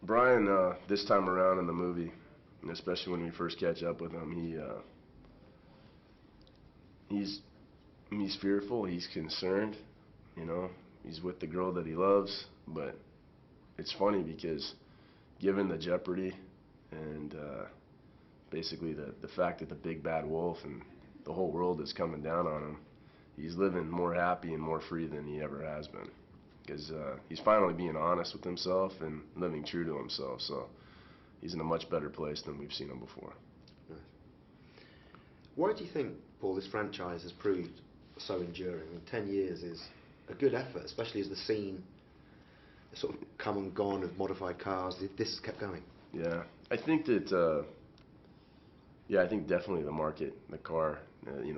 Brian, this time around in the movie, and especially when we first catch up with him, he's he's fearful, he's concerned, you know, he's with the girl that he loves, but it's funny because given the jeopardy and basically the fact that the big bad wolf and the whole world is coming down on him, he's living more happy and more free than he ever has been. Because he's finally being honest with himself and living true to himself. So he's in a much better place than we've seen him before. Right. Why do you think, Paul, this franchise has proved so enduring? I mean, 10 years is a good effort, especially as the scene has sort of come and gone of modified cars. This has kept going. Yeah, I think that. I think definitely the market, the car,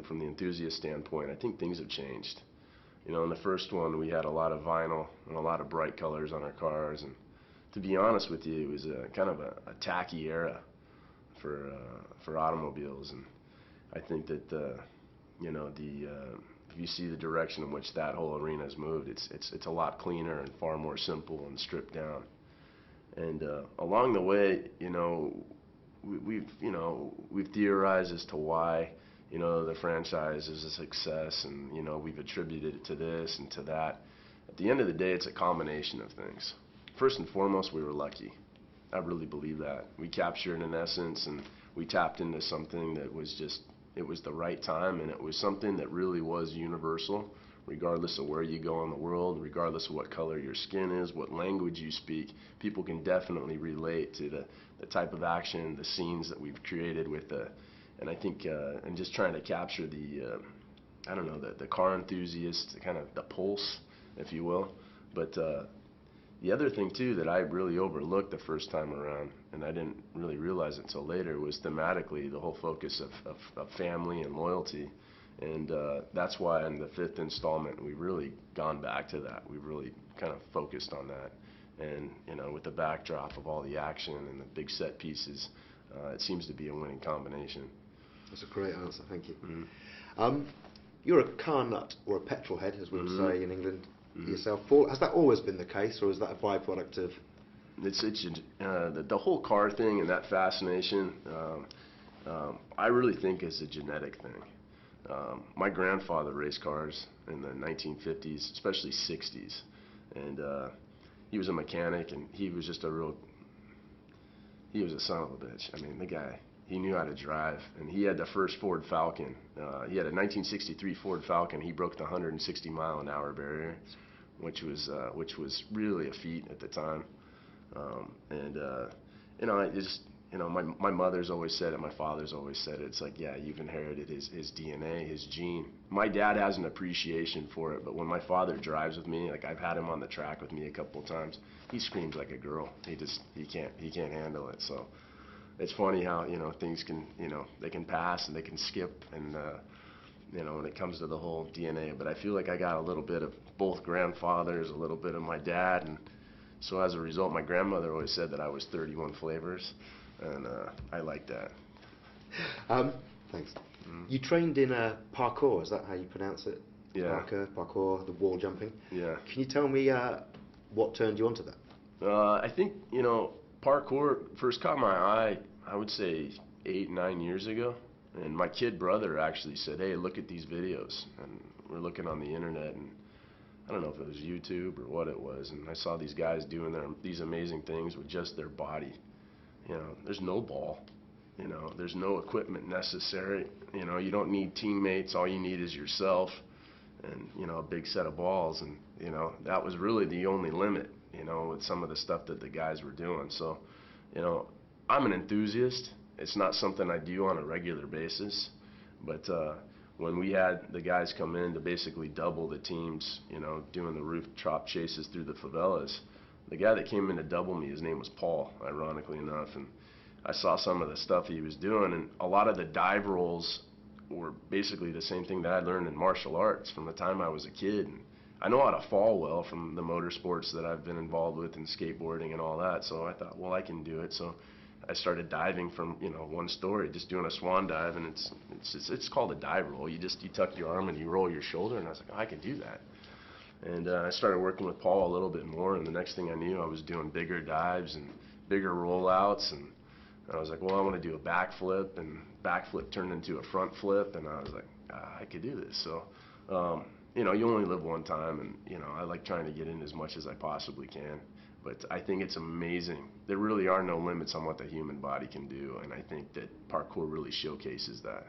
from the enthusiast standpoint, I think things have changed. You know, in the first one, we had a lot of vinyl and a lot of bright colors on our cars, and to be honest with you, it was a kind of a tacky era for automobiles. And I think that if you see the direction in which that whole arena has moved, it's a lot cleaner and far more simple and stripped down. And along the way, we've theorized as to why the franchise is a success, and we've attributed it to this and to that. At the end of the day, it's a combination of things. First and foremost, we were lucky. I really believe that. We captured an essence, and we tapped into something that was it was the right time, and it was something that really was universal, regardless of where you go in the world, regardless of what color your skin is, what language you speak. People can definitely relate to the type of action, the scenes that we've created with and I think, and just trying to capture the car enthusiast, kind of the pulse, if you will. But the other thing too that I really overlooked the first time around, and I didn't really realize it until later, was thematically the whole focus of family and loyalty. And that's why in the 5th installment we've really gone back to that. We've really kind of focused on that. And with the backdrop of all the action and the big set pieces, it seems to be a winning combination. That's a great answer, thank you. Mm-hmm. You're a car nut, or a petrol head, as we would say in England, Mm-hmm. yourself, Paul. Has that always been the case, or is that a byproduct of... The whole car thing and that fascination, I really think is a genetic thing. My grandfather raced cars in the 1950s, especially 60s, and he was a mechanic, and he was a son of a bitch. I mean, the guy, he knew how to drive, and he had the first Ford Falcon. He had a 1963 Ford Falcon. He broke the 160-mile-an-hour barrier, which was really a feat at the time. My mother's always said it, my father's always said it. It's like, yeah, you've inherited his DNA, his gene. My dad has an appreciation for it, but when my father drives with me, like I've had him on the track with me a couple of times, he screams like a girl. He can't handle it. So it's funny how things can they can pass and they can skip, and when it comes to the whole DNA. But I feel like I got a little bit of both grandfathers, a little bit of my dad, and so as a result, my grandmother always said that I was 31 flavors, and I like that. Thanks. You trained in parkour, is that how you pronounce it? Yeah. Parkour, the wall jumping. Yeah. Can you tell me what turned you onto that? I think, parkour first caught my eye, I would say 8, 9 years ago. And my kid brother actually said, hey, look at these videos. And we're looking on the internet, and I don't know if it was YouTube or what it was, and I saw these guys doing these amazing things with just their body. There's no ball. There's no equipment necessary. You don't need teammates. All you need is yourself and, a big set of balls. And, that was really the only limit, with some of the stuff that the guys were doing. So, I'm an enthusiast. It's not something I do on a regular basis, but when we had the guys come in to basically double the teams, doing the rooftop chases through the favelas, the guy that came in to double me, his name was Paul, ironically enough, and I saw some of the stuff he was doing, and a lot of the dive rolls were basically the same thing that I learned in martial arts from the time I was a kid. And I know how to fall well from the motorsports that I've been involved with and skateboarding and all that, so I thought, well, I can do it. So I started diving from one story, just doing a swan dive, and it's called a dive roll. You tuck your arm and you roll your shoulder, and I was like, oh, I can do that. And I started working with Paul a little bit more, and the next thing I knew, I was doing bigger dives and bigger rollouts, and I was like, well, I want to do a backflip, and backflip turned into a front flip, and I was like, I could do this. So, you know, you only live one time, and, you know, I like trying to get in as much as I possibly can. But I think it's amazing. There really are no limits on what the human body can do, and I think that parkour really showcases that.